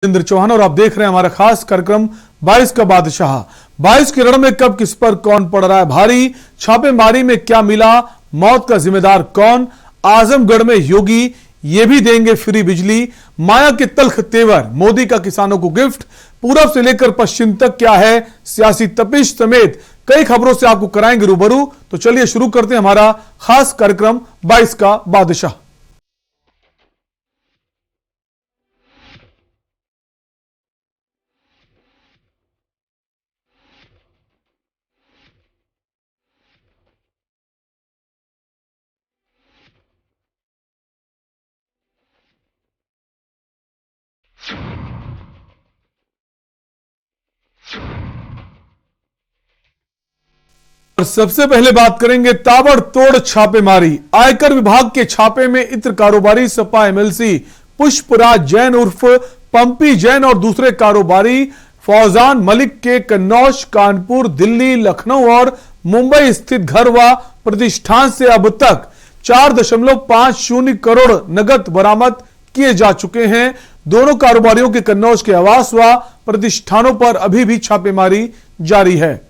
इंद्र चौहान और आप देख रहे हैं हमारा खास कार्यक्रम 22 का बादशाह। 22 के रण में कब किस पर कौन पड़ रहा है भारी, छापेमारी में क्या मिला, मौत का जिम्मेदार कौन, आजमगढ़ में योगी ये भी देंगे फ्री बिजली, माया के तल्ख तेवर, मोदी का किसानों को गिफ्ट, पूरब से लेकर पश्चिम तक क्या है सियासी तपिश समेत कई खबरों से आपको कराएंगे रूबरू। तो चलिए शुरू करते हैं हमारा खास कार्यक्रम 22 का बादशाह। सबसे पहले बात करेंगे ताबड़तोड़ छापेमारी। आयकर विभाग के छापे में इत्र कारोबारी सपा एमएलसी पुष्पराज जैन उर्फ पंपी जैन और दूसरे कारोबारी फौजान मलिक के कन्नौज, कानपुर, दिल्ली, लखनऊ और मुंबई स्थित घर व प्रतिष्ठान से अब तक 4.50 करोड़ नगद बरामद किए जा चुके हैं। दोनों कारोबारियों के कन्नौज के आवास व प्रतिष्ठानों पर अभी भी छापेमारी जारी है।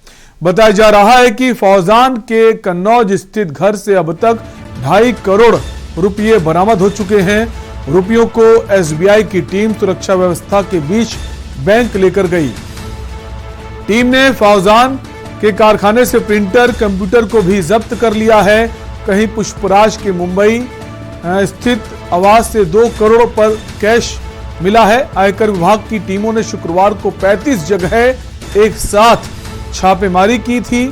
बताया जा रहा है कि फौजान के कन्नौज स्थित घर से अब तक 2.5 करोड़ रुपये बरामद हो चुके हैं। रुपयों को एसबीआई की टीम सुरक्षा व्यवस्था के बीच बैंक लेकर गई। टीम ने फौजान के कारखाने से प्रिंटर, कंप्यूटर को भी जब्त कर लिया है। कहीं पुष्पराज के मुंबई स्थित आवास से 2 करोड़ पर कैश मिला है। आयकर विभाग की टीमों ने शुक्रवार को 35 जगह एक साथ छापेमारी की थी।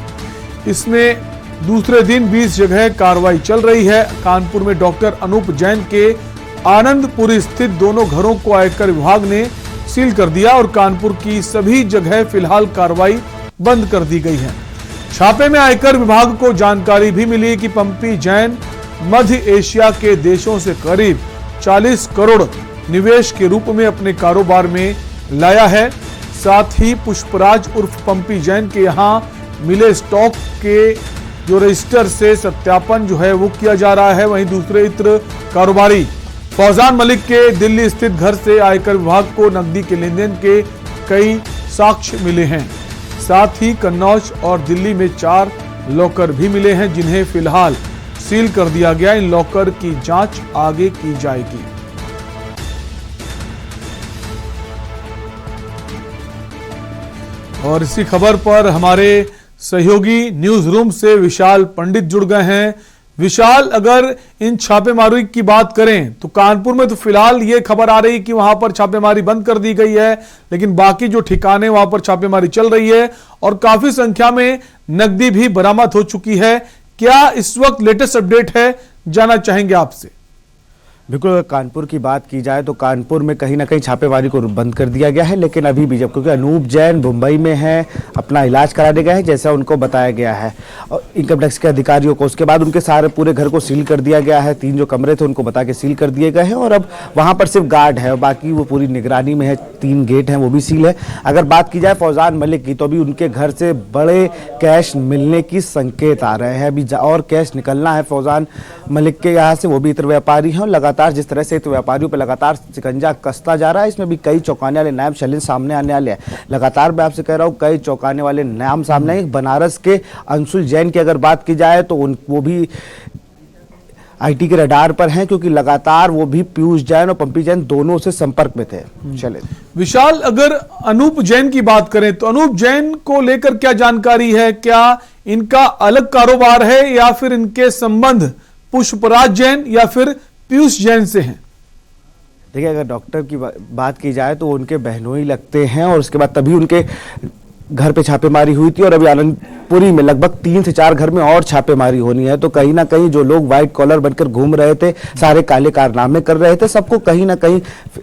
इसमें दूसरे दिन 20 जगह कार्रवाई चल रही है। कानपुर में डॉक्टर अनूप जैन के आनंदपुरी स्थित दोनों घरों को आयकर विभाग ने सील कर दिया और कानपुर की सभी जगह फिलहाल कार्रवाई बंद कर दी गई है। छापे में आयकर विभाग को जानकारी भी मिली कि पंपी जैन मध्य एशिया के देशों से करीब 40 करोड़ निवेश के रूप में अपने कारोबार में लाया है। साथ ही पुष्पराज उर्फ पंपी जैन के यहां मिले स्टॉक के जो रजिस्टर से सत्यापन जो है वो किया जा रहा है। वहीं दूसरे इत्र कारोबारी फौजान मलिक के दिल्ली स्थित घर से आयकर विभाग को नकदी के लेनदेन के कई साक्ष्य मिले हैं। साथ ही कन्नौज और दिल्ली में 4 लॉकर भी मिले हैं जिन्हें फिलहाल सील कर दिया गया। इन लॉकर की जांच आगे की जाएगी। और इसी खबर पर हमारे सहयोगी न्यूज रूम से विशाल पंडित जुड़ गए हैं। विशाल, अगर इन छापेमारी की बात करें तो कानपुर में तो फिलहाल ये खबर आ रही है कि वहां पर छापेमारी बंद कर दी गई है, लेकिन बाकी जो ठिकाने वहां पर छापेमारी चल रही है और काफी संख्या में नकदी भी बरामद हो चुकी है। क्या इस वक्त लेटेस्ट अपडेट है, जानना चाहेंगे आपसे। बिल्कुल, अगर कानपुर की बात की जाए तो कानपुर में कहीं ना कहीं छापेमारी को बंद कर दिया गया है, लेकिन अभी भी जब क्योंकि अनूप जैन मुंबई में है, अपना इलाज कराने गए हैं जैसा उनको बताया गया है और इनकम टैक्स के अधिकारियों को। उसके बाद उनके सारे पूरे घर को सील कर दिया गया है। 3 जो कमरे थे उनको बता के सील कर दिए गए हैं और अब वहाँ पर सिर्फ गार्ड है और बाकी वो पूरी निगरानी में है। 3 गेट हैं वो भी सील है। अगर बात की जाए फौजान मलिक की तो अभी उनके घर से बड़े कैश मिलने की संकेत आ रहे हैं। अभी और कैश निकलना है फौजान मलिक के यहाँ से। वो भी इत्र व्यापारी हैं और लगातार जिस तरह से तो व्यापारियों पर लगातार शिकंजा कसता जा रहा है, इसमें भी कई चौंकाने वाले नाम चैलेंज सामने आने वाले हैं। लगातार मैं आपसे कह रहा हूँ कई चौंकाने वाले नाम सामने आए। बनारस के अंशुल जैन की अगर बात की जाए तो वो भी आईटी के रडार पर हैं क्योंकि लगातार वो भी पीयूष जैन और पंपी जैन दोनों से संपर्क में थे। चले विशाल, अगर अनूप जैन की बात करें तो अनूप जैन को लेकर क्या जानकारी है? क्या इनका अलग कारोबार है या फिर इनके संबंध पुष्पराज जैन या फिर पीयूष जैन से हैं? देखिए, अगर डॉक्टर की बात की जाए तो उनके बहनोई लगते हैं और उसके बाद तभी उनके घर पे छापेमारी हुई थी और अभी आनंदपुरी में लगभग 3 से 4 घर में और छापेमारी होनी है। तो कहीं ना कहीं जो लोग व्हाइट कॉलर बनकर घूम रहे थे, सारे काले कारनामे कर रहे थे, सबको कहीं ना कहीं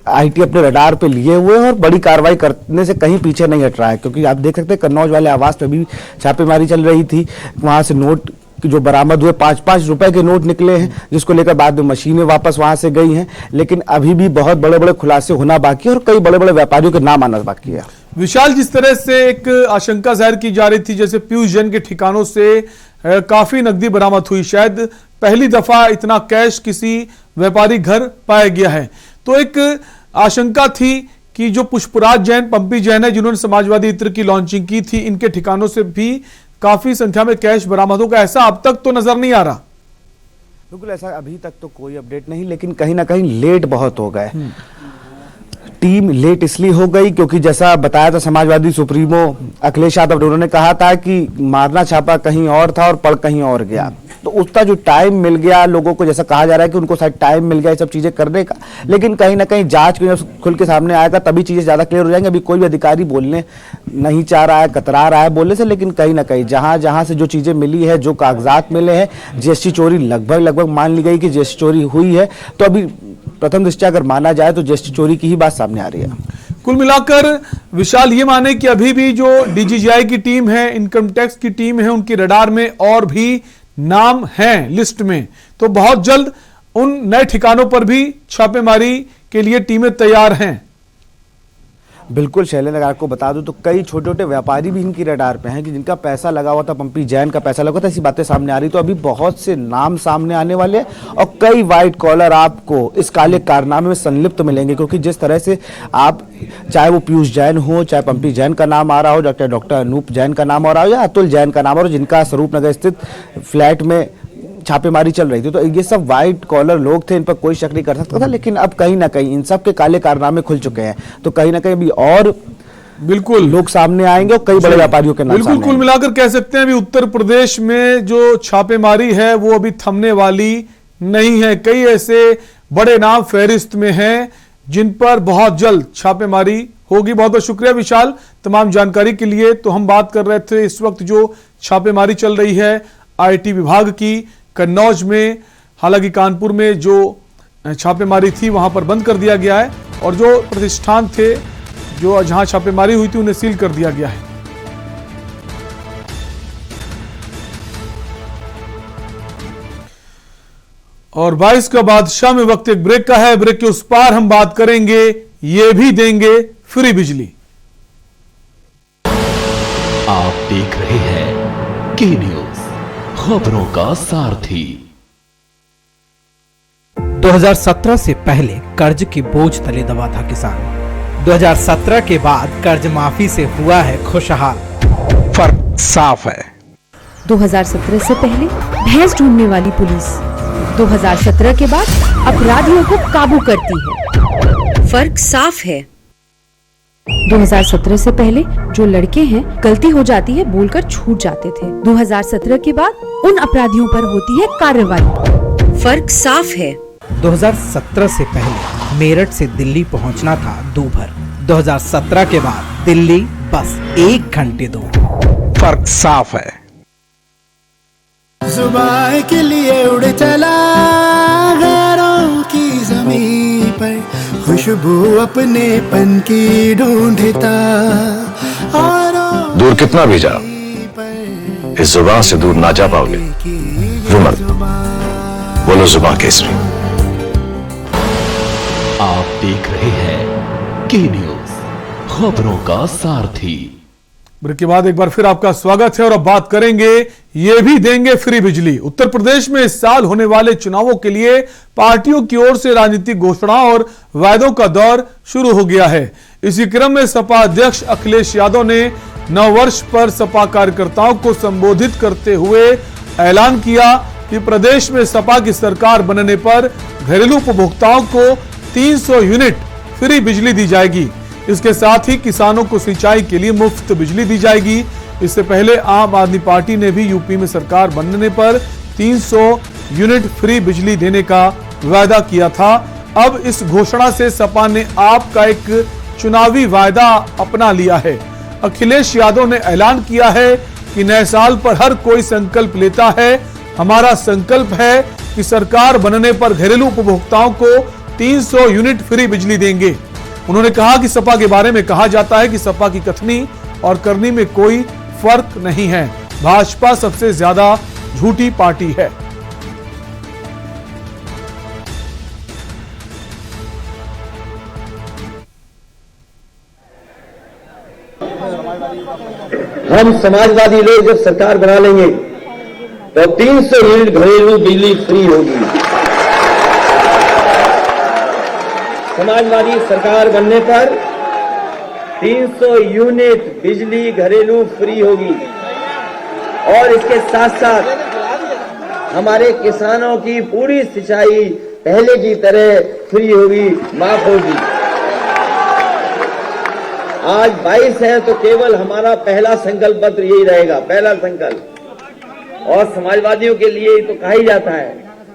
आईटी अपने रडार पे लिए हुए हैं और बड़ी कार्रवाई करने से कहीं पीछे नहीं हट रहा है। क्योंकि आप देख सकते हैं कन्नौज वाले आवास पे भी छापेमारी चल रही थी। वहां से नोट जो बरामद हुए 5-5 रुपए के नोट निकले हैं, जिसको लेकर बाद में मशीनें वापस वहां से गई हैं। लेकिन अभी भी बहुत बड़े बड़े खुलासे होना बाकी है और कई बड़े बड़े व्यापारियों के नाम आना बाकी है। विशाल, जिस तरह से एक आशंका जाहिर की जा रही थी जैसे पीयूष जैन के ठिकानों से काफी नकदी बरामद हुई, शायद पहली दफा इतना कैश किसी व्यापारी घर पाया गया है, तो एक आशंका थी कि जो पुष्पराज जैन, पंपी जैन है जिन्होंने समाजवादी इत्र की लॉन्चिंग की थी, इनके ठिकानों से भी काफी संख्या में कैश बरामद होगा, ऐसा अब तक तो नजर नहीं आ रहा। बिल्कुल ऐसा अभी तक तो कोई अपडेट नहीं, लेकिन कहीं ना कहीं लेट बहुत हो गए। टीम लेट इसलिए हो गई क्योंकि जैसा बताया था समाजवादी सुप्रीमो अखिलेश यादव, उन्होंने कहा था कि मारना छापा कहीं और था और पड़ कहीं और गया, तो उसका जो टाइम मिल गया लोगों को, जैसा कहा जा रहा है कि उनको शायद टाइम मिल गया ये सब चीजें करने का, लेकिन कहीं ना कहीं जांच में जब खुल के सामने आएगा तभी चीजें ज्यादा क्लियर हो जाएंगी। अभी कोई भी अधिकारी बोलने नहीं चाह रहा है, कतरा रहा है बोलने से, लेकिन कहीं ना कहीं जहां जहां से जो चीजें मिली है, जो कागजात मिले हैं, जीएसटी चोरी लगभग मान ली गई कि जीएसटी चोरी हुई है, तो अभी प्रथम दृष्टया अगर माना जाए तो जीएसटी चोरी की ही बात सामने आ रही है। कुल मिलाकर विशाल ये माने कि अभी भी जो डीजीजीआई की टीम है, इनकम टैक्स की टीम है, उनकी रडार में और भी नाम हैं लिस्ट में, तो बहुत जल्द उन नए ठिकानों पर भी छापेमारी के लिए टीमें तैयार हैं। बिल्कुल शैलेंद्र, अगर आपको बता दूं तो कई छोटे छोटे व्यापारी भी इनकी रडार पे हैं कि जिनका पैसा लगा हुआ था, पंपी जैन का पैसा लगा था, ऐसी बातें सामने आ रही। तो अभी बहुत से नाम सामने आने वाले हैं और कई व्हाइट कॉलर आपको इस काले कारनामे में संलिप्त मिलेंगे, क्योंकि जिस तरह से आप, चाहे वो पीयूष जैन हो, चाहे पंपी जैन का नाम आ रहा हो, डॉक्टर अनूप जैन का नाम आ रहा हो, या अतुल जैन का नाम आ रहा हो, जिनका स्वरूप नगर स्थित फ्लैट में छापेमारी चल रही थी, तो ये सब व्हाइट कॉलर लोग थे, इन पर कोई शक नहीं कर सकता था। लेकिन अब कहीं ना कहीं इन सब के काले कारनामे खुल चुके हैं, तो कहीं ना कहीं भी और बिल्कुल लोग सामने आएंगे और कई बड़े व्यापारियों के नाम बिल्कुल कुल मिलाकर कह सकते हैं अभी उत्तर प्रदेश में जो छापेमारी है वो अभी थमने वाली नहीं है। कई ऐसे बड़े नाम फहरिस्त में हैं जिन पर बहुत जल्द छापेमारी होगी। बहुत बहुत शुक्रिया विशाल तमाम जानकारी के लिए। तो हम बात कर रहे थे इस वक्त जो छापेमारी चल रही है आईटी विभाग की कन्नौज में, हालांकि कानपुर में जो छापेमारी थी वहां पर बंद कर दिया गया है और जो प्रतिष्ठान थे जो जहां छापेमारी हुई थी उन्हें सील कर दिया गया है। और 22 का बादशाह में वक्त एक ब्रेक का है। ब्रेक के उस पार हम बात करेंगे, ये भी देंगे फ्री बिजली। आप देख रहे हैं के न्यूज, खबरों का सारथी। 2017 से पहले कर्ज के बोझ तले दबा था किसान। 2017 के बाद कर्ज माफी से हुआ है खुशहाल। फर्क साफ है। 2017 से पहले भैंस ढूंढने वाली पुलिस 2017 के बाद अपराधियों को काबू करती है। फर्क साफ है। 2017 से पहले जो लड़के हैं गलती हो जाती है बोलकर छूट जाते थे। 2017 के बाद उन अपराधियों पर होती है कार्रवाई। फर्क साफ है। 2017 से पहले मेरठ से दिल्ली पहुंचना था दूभर। 2017 के बाद दिल्ली बस 1 घंटे दूर। फर्क साफ है। जुबान के लिए उड़ चला गैरों की ज़मीं पर, खुशबू अपने पन की ढूंढता। दूर कितना भी जाओ, इस जुबान से दूर ना जा पाओगे। रुमल बोलो जुबान केसरी। आप देख रहे हैं के न्यूज, खबरों का सारथी। ब्रेक के बाद एक बार फिर आपका स्वागत है और अब बात करेंगे, ये भी देंगे फ्री बिजली। उत्तर प्रदेश में इस साल होने वाले चुनावों के लिए पार्टियों की ओर से राजनीतिक घोषणा और वायदों का दौर शुरू हो गया है। इसी क्रम में सपा अध्यक्ष अखिलेश यादव ने नववर्ष पर सपा कार्यकर्ताओं को संबोधित करते हुए ऐलान किया कि प्रदेश में सपा की सरकार बनने पर घरेलू उपभोक्ताओं को 300 यूनिट फ्री बिजली दी जाएगी। इसके साथ ही किसानों को सिंचाई के लिए मुफ्त बिजली दी जाएगी। इससे पहले आम आदमी पार्टी ने भी यूपी में सरकार बनने पर 300 यूनिट फ्री बिजली देने का वायदा किया था। अब इस घोषणा से सपा ने आप का एक चुनावी वायदा अपना लिया है। अखिलेश यादव ने ऐलान किया है कि नए साल पर हर कोई संकल्प लेता है। हमारा संकल्प है कि सरकार बनने पर घरेलू उपभोक्ताओं को 300 यूनिट फ्री बिजली देंगे। उन्होंने कहा कि सपा के बारे में कहा जाता है कि सपा की कथनी और करनी में कोई फर्क नहीं है। भाजपा सबसे ज्यादा झूठी पार्टी है। हम समाजवादी लोग जब सरकार बना लेंगे तो 300 यूनिट घरेलू बिजली फ्री होगी। समाजवादी सरकार बनने पर 300 यूनिट बिजली घरेलू फ्री होगी और इसके साथ साथ हमारे किसानों की पूरी सिंचाई पहले की तरह फ्री होगी, माफ होगी। आज 22 है तो केवल हमारा पहला संकल्प पत्र यही रहेगा, पहला संकल्प। और समाजवादियों के लिए तो कहा ही जाता है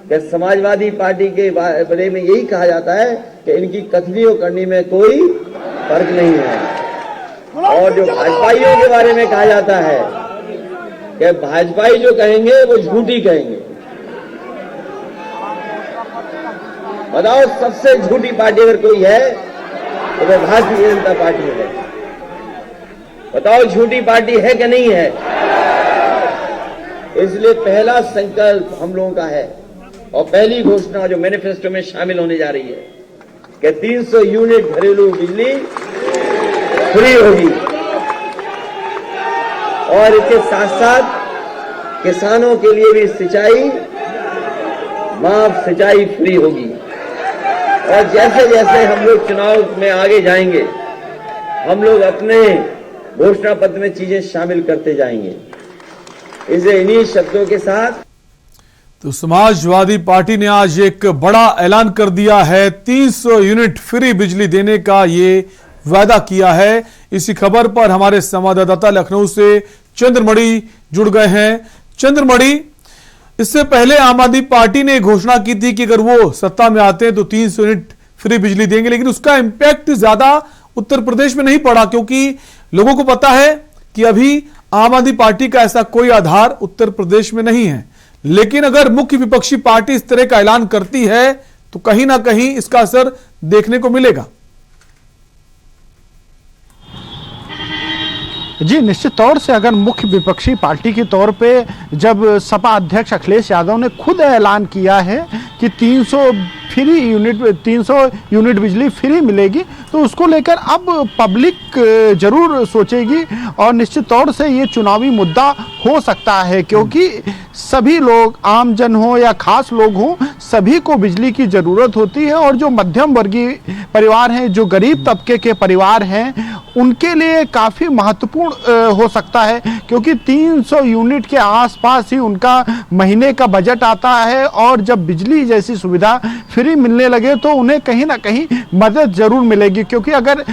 कि समाजवादी पार्टी के बारे में यही कहा जाता है कि इनकी कथनी और करनी में कोई फर्क नहीं है। और जो भाजपाइयों के बारे में कहा जाता है कि भाजपाई जो कहेंगे वो झूठी कहेंगे। बताओ, सबसे झूठी पार्टी अगर कोई है तो वो भारतीय जनता पार्टी है। बताओ, झूठी पार्टी है कि नहीं है? इसलिए पहला संकल्प हम लोगों का है और पहली घोषणा जो मैनिफेस्टो में शामिल होने जा रही है कि 300 यूनिट घरेलू बिजली फ्री होगी और इसके साथ साथ किसानों के लिए भी सिंचाई माफ सिंचाई फ्री होगी। और जैसे जैसे हम लोग चुनाव में आगे जाएंगे, हम लोग अपने घोषणा पत्र में चीजें शामिल करते जाएंगे। इसे इन्हीं शब्दों के साथ तो समाजवादी पार्टी ने आज एक बड़ा ऐलान कर दिया है, 300 यूनिट फ्री बिजली देने का ये वादा किया है। इसी खबर पर हमारे संवाददाता लखनऊ से चंद्रमणि जुड़ गए हैं। चंद्रमणि, इससे पहले आम आदमी पार्टी ने घोषणा की थी कि अगर वो सत्ता में आते हैं तो 300 यूनिट फ्री बिजली देंगे, लेकिन उसका इंपैक्ट ज्यादा उत्तर प्रदेश में नहीं पड़ा क्योंकि लोगों को पता है कि अभी आम आदमी पार्टी का ऐसा कोई आधार उत्तर प्रदेश में नहीं है। लेकिन अगर मुख्य विपक्षी पार्टी इस तरह का ऐलान करती है तो कहीं ना कहीं इसका असर देखने को मिलेगा। जी, निश्चित तौर से अगर मुख्य विपक्षी पार्टी के तौर पे जब सपा अध्यक्ष अखिलेश यादव ने खुद ऐलान किया है कि 300 यूनिट बिजली फ्री मिलेगी, तो उसको लेकर अब पब्लिक जरूर सोचेगी और निश्चित तौर से ये चुनावी मुद्दा हो सकता है क्योंकि सभी लोग, आम जन हो या खास लोग हों, सभी को बिजली की ज़रूरत होती है। और जो मध्यम वर्गीय परिवार हैं, जो गरीब तबके के परिवार हैं, उनके लिए काफ़ी महत्वपूर्ण हो सकता है क्योंकि 300 यूनिट के आसपास ही उनका महीने का बजट आता है और जब बिजली जैसी सुविधा फ्री मिलने लगे तो उन्हें कहीं ना कहीं मदद जरूर मिलेगी। क्योंकि अगर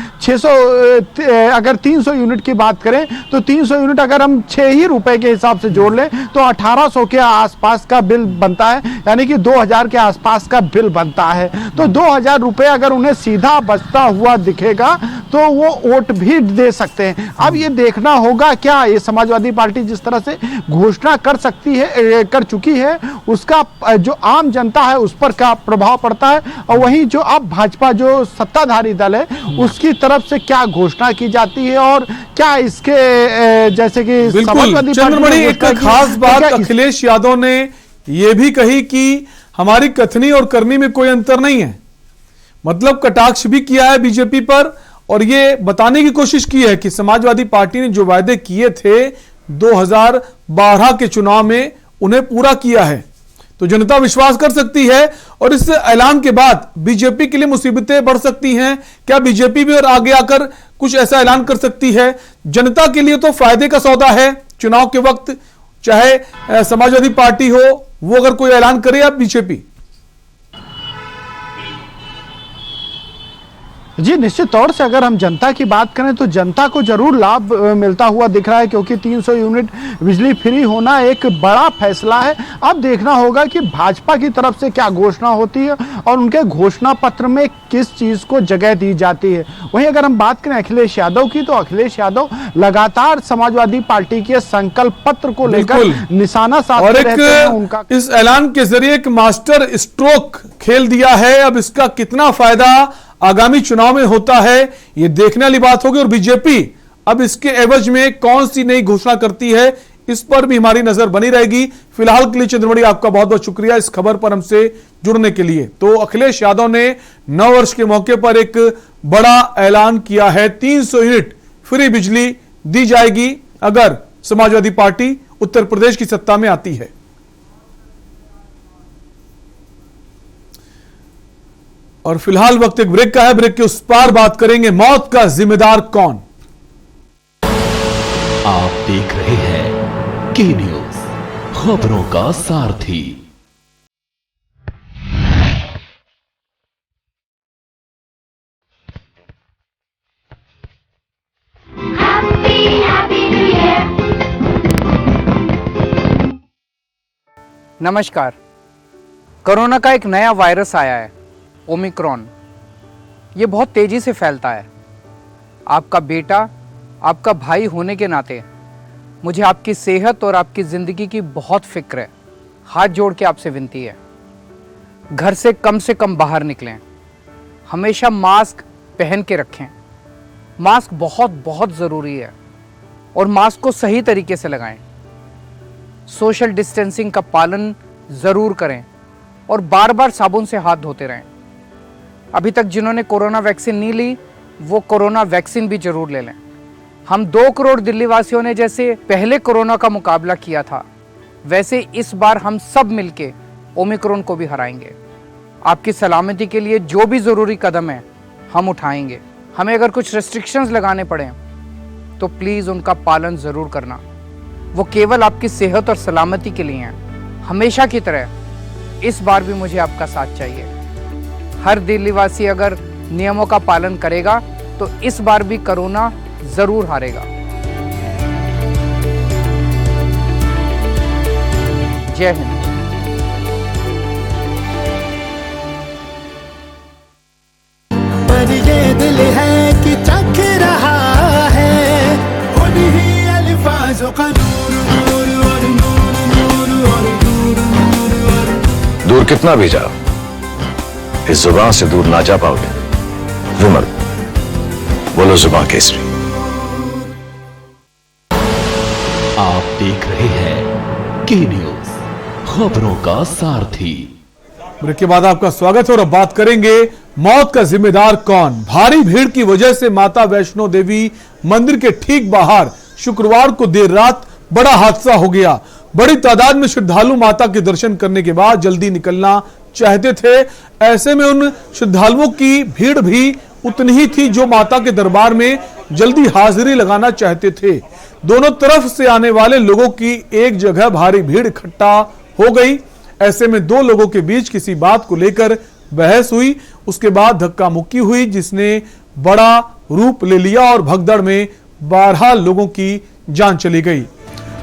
300 यूनिट की बात करें तो 300 यूनिट अगर हम 6 ही रुपए के हिसाब से जोड़ लें तो 1800 के आसपास का बिल बनता है, यानी कि 2000 के आसपास का बिल बनता है। तो 2000 रुपए अगर उन्हें सीधा बचता हुआ दिखेगा तो वो वोट भी दे सकते हैं। अब ये देखना होगा क्या ये समाजवादी पार्टी जिस तरह से घोषणा कर चुकी है उसका जो आम जनता है उस पर क्या प्रभाव पड़ता है, और वहीं जो अब भाजपा जो सत्ताधारी दल है उसकी तरफ से क्या घोषणा की जाती है और क्या इसके जैसे कि समाजवादी चंद्रमणि, एक खास बात अखिलेश यादव ने यह भी कही कि हमारी कथनी और करनी में कोई अंतर नहीं है, मतलब कटाक्ष भी किया है बीजेपी पर और ये बताने की कोशिश की है कि समाजवादी पार्टी ने जो वायदे किए थे 2012 के चुनाव में उन्हें पूरा किया है। तो जनता विश्वास कर सकती है और इस ऐलान के बाद बीजेपी के लिए मुसीबतें बढ़ सकती हैं। क्या बीजेपी भी और आगे आकर कुछ ऐसा ऐलान कर सकती है? जनता के लिए तो फायदे का सौदा है चुनाव के वक्त, चाहे समाजवादी पार्टी हो वो अगर कोई ऐलान करे या बीजेपी। जी, निश्चित तौर से अगर हम जनता की बात करें तो जनता को जरूर लाभ मिलता हुआ दिख रहा है क्योंकि 300 यूनिट बिजली फ्री होना एक बड़ा फैसला है। अब देखना होगा कि भाजपा की तरफ से क्या घोषणा होती है और उनके घोषणा पत्र में किस चीज को जगह दी जाती है। वहीं अगर हम बात करें अखिलेश यादव की तो अखिलेश यादव लगातार समाजवादी पार्टी के संकल्प पत्र को लेकर निशाना साधते रहते हैं। उनका इस ऐलान के जरिए एक मास्टर स्ट्रोक खेल दिया है। अब इसका कितना फायदा आगामी चुनाव में होता है यह देखने वाली बात होगी और बीजेपी अब इसके एवज में कौन सी नई घोषणा करती है इस पर भी हमारी नजर बनी रहेगी। फिलहाल के लिए चंद्रमणि आपका बहुत बहुत शुक्रिया इस खबर पर हमसे जुड़ने के लिए। तो अखिलेश यादव ने नव वर्ष के मौके पर एक बड़ा ऐलान किया है, 300 यूनिट फ्री बिजली दी जाएगी अगर समाजवादी पार्टी उत्तर प्रदेश की सत्ता में आती है। और फिलहाल वक्त एक ब्रेक का है, ब्रेक के उस पार बात करेंगे मौत का जिम्मेदार कौन। आप देख रहे हैं के न्यूज, खबरों का सारथी। नमस्कार। कोरोना का एक नया वायरस आया है, ओमिक्रॉन। ये बहुत तेजी से फैलता है। आपका बेटा, आपका भाई होने के नाते मुझे आपकी सेहत और आपकी ज़िंदगी की बहुत फिक्र है। हाथ जोड़ के आपसे विनती है, घर से कम बाहर निकलें। हमेशा मास्क पहन के रखें। मास्क बहुत बहुत ज़रूरी है और मास्क को सही तरीके से लगाएं। सोशल डिस्टेंसिंग का पालन ज़रूर करें और बार बार साबुन से हाथ धोते रहें। अभी तक जिन्होंने कोरोना वैक्सीन नहीं ली वो कोरोना वैक्सीन भी जरूर ले लें। हम 2 करोड़ दिल्ली वासियों ने जैसे पहले कोरोना का मुकाबला किया था, वैसे इस बार हम सब मिलके ओमिक्रॉन को भी हराएंगे। आपकी सलामती के लिए जो भी ज़रूरी कदम है हम उठाएंगे। हमें अगर कुछ रेस्ट्रिक्शंस लगाने पड़े तो प्लीज़ उनका पालन ज़रूर करना। वो केवल आपकी सेहत और सलामती के लिए हैं। हमेशा की तरह इस बार भी मुझे आपका साथ चाहिए। हर दिल्लीवासी अगर नियमों का पालन करेगा तो इस बार भी कोरोना जरूर हारेगा। जय हिंद। पर ये दिल है कि चख रहा है उन्हीं अल्फाजों का नूर नूर और नूर नूर और नूर नूर और दूर कितना भी जाओ, इस जुबान से दूर ना जा पाओगे। रुमल, बोलो जुबान केसरी। आप देख रहे हैं के न्यूज, खबरों का सारथी। ब्रेक के बाद आपका स्वागत है और अब बात करेंगे मौत का जिम्मेदार कौन। भारी भीड़ की वजह से माता वैष्णो देवी मंदिर के ठीक बाहर शुक्रवार को देर रात बड़ा हादसा हो गया। बड़ी तादाद में श्रद्धालु माता के दर्शन करने के बाद जल्दी निकलना चाहते थे। ऐसे में उन श्रद्धालुओं की भीड़ भी उतनी ही थी जो माता के दरबार में जल्दी हाजिरी लगाना चाहते थे। दोनों तरफ से आने वाले लोगों की एक जगह भारी भीड़ इकट्ठा हो गई। ऐसे में 2 लोगों के बीच किसी बात को लेकर बहस हुई। उसके बाद धक्का मुक्की हुई जिसने बड़ा रूप ले लिया और भगदड़ में 12 लोगों की जान चली गई।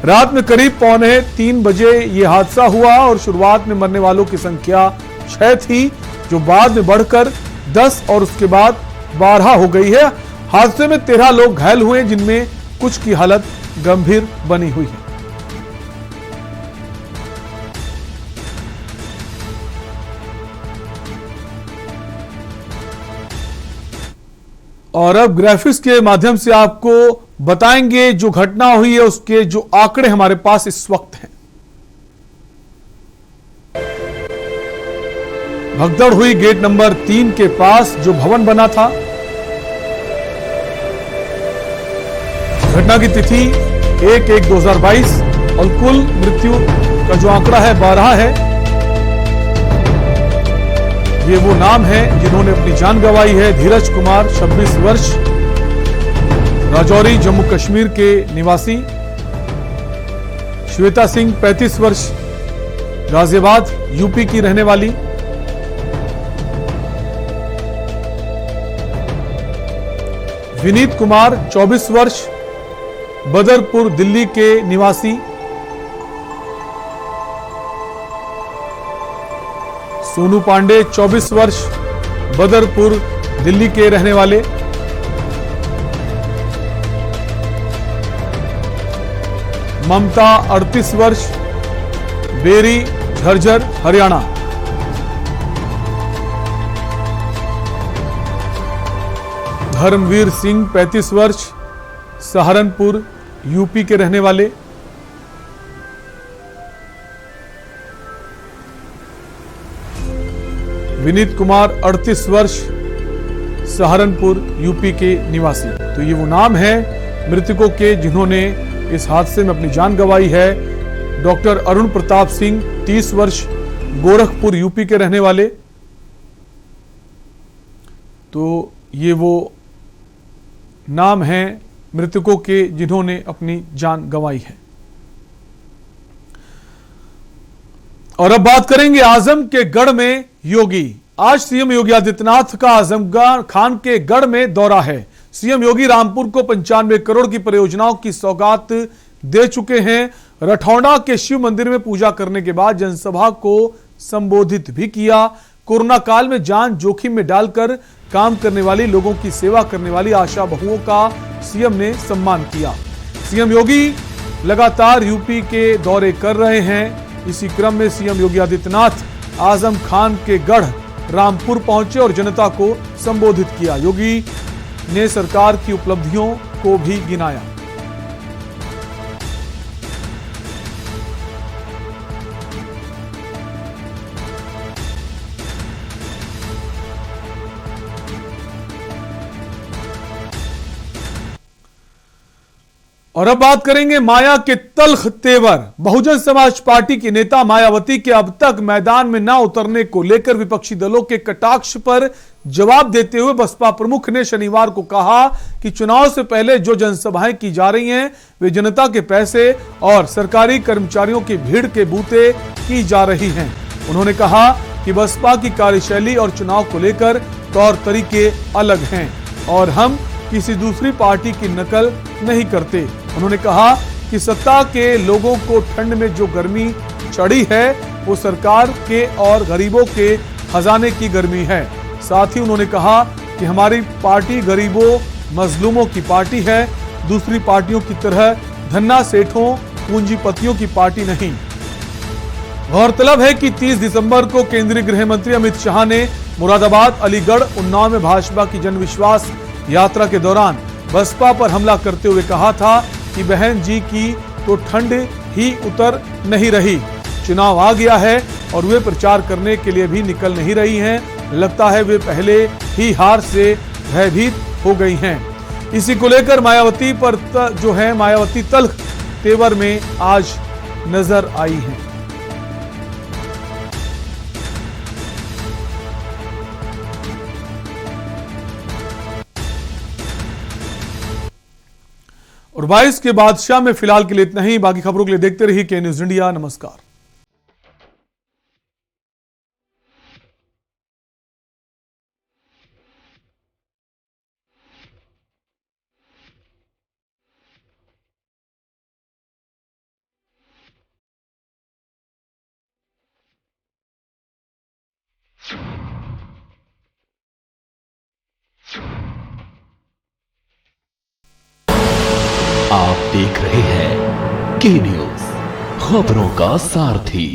रात में करीब 2:45 बजे यह हादसा हुआ और शुरुआत में मरने वालों की संख्या 6 थी, जो बाद में बढ़कर 10 और उसके बाद 12 हो गई है। हादसे में 13 लोग घायल हुए, जिनमें कुछ की हालत गंभीर बनी हुई है। और अब ग्राफिक्स के माध्यम से आपको बताएंगे जो घटना हुई है उसके जो आंकड़े हमारे पास इस वक्त हैं। भगदड़ हुई गेट नंबर 3 के पास जो भवन बना था। घटना की तिथि 1/1/2022 और कुल मृत्यु का जो आंकड़ा है 12 है। ये वो नाम है जिन्होंने अपनी जान गंवाई है। धीरज कुमार 26 वर्ष, राजौरी जम्मू कश्मीर के निवासी। श्वेता सिंह 35 वर्ष, गाजियाबाद यूपी की रहने वाली। विनीत कुमार 24 वर्ष, बदरपुर दिल्ली के निवासी। सोनू पांडे 24 वर्ष, बदरपुर दिल्ली के रहने वाले। ममता 38 वर्ष, बेरी झज्जर हरियाणा। धर्मवीर सिंह 35 वर्ष, सहारनपुर यूपी के रहने वाले। विनीत कुमार 38 वर्ष, सहारनपुर यूपी के निवासी। तो ये वो नाम है मृतकों के जिन्होंने इस हादसे में अपनी जान गंवाई है। डॉक्टर अरुण प्रताप सिंह 30 वर्ष, गोरखपुर यूपी के रहने वाले। तो ये वो नाम है मृतकों के जिन्होंने अपनी जान गंवाई है। और अब बात करेंगे आजम के गढ़ में योगी। आज सीएम योगी आदित्यनाथ का आजमगढ़ खान के गढ़ में दौरा है। सीएम योगी रामपुर को 95 करोड़ की परियोजनाओं की सौगात दे चुके हैं। रठौड़ा के शिव मंदिर में पूजा करने के बाद जनसभा को संबोधित भी किया। कोरोना काल में जान जोखिम में डालकर काम करने वाली लोगों की सेवा करने वाली आशा बहुओं का सीएम ने सम्मान किया। सीएम योगी लगातार यूपी के दौरे कर रहे हैं। इसी क्रम में सीएम योगी आदित्यनाथ आजम खान के गढ़ रामपुर पहुंचे और जनता को संबोधित किया। योगी ने सरकार की उपलब्धियों को भी गिनाया। और अब बात करेंगे माया के तल्ख तेवर। बहुजन समाज पार्टी की नेता मायावती के अब तक मैदान में न उतरने को लेकर विपक्षी दलों के कटाक्ष पर जवाब देते हुए बसपा प्रमुख ने शनिवार को कहा कि चुनाव से पहले जो जनसभाएं की जा रही हैं वे जनता के पैसे और सरकारी कर्मचारियों की भीड़ के बूते की जा रही हैं। उन्होंने कहा कि बसपा की कार्यशैली और चुनाव को लेकर तौर तरीके अलग हैं और हम किसी दूसरी पार्टी की नकल नहीं करते। उन्होंने कहा कि सत्ता के लोगों को ठंड में जो गर्मी चढ़ी है वो सरकार के और गरीबों के खजाने की गर्मी है। साथ ही उन्होंने कहा कि हमारी पार्टी गरीबों मजलूमों की पार्टी है, दूसरी पार्टियों की तरह धन्ना सेठों पूंजीपतियों की पार्टी नहीं। गौरतलब है कि 30 दिसंबर को केंद्रीय गृह मंत्री अमित शाह ने मुरादाबाद, अलीगढ़, उन्नाव में भाजपा की जनविश्वास यात्रा के दौरान बसपा पर हमला करते हुए कहा था कि बहन जी की तो ठंड ही उतर नहीं रही, चुनाव आ गया है और वे प्रचार करने के लिए भी निकल नहीं रही हैं। लगता है वे पहले ही हार से भयभीत हो गई हैं। इसी को लेकर मायावती पर मायावती तल्ख तेवर में आज नजर आई हैं। और 22 के बादशाह में फिलहाल के लिए इतना ही। बाकी खबरों के लिए देखते रहिए के न्यूज इंडिया। नमस्कार। आप देख रहे हैं के न्यूज, खबरों का सारथी।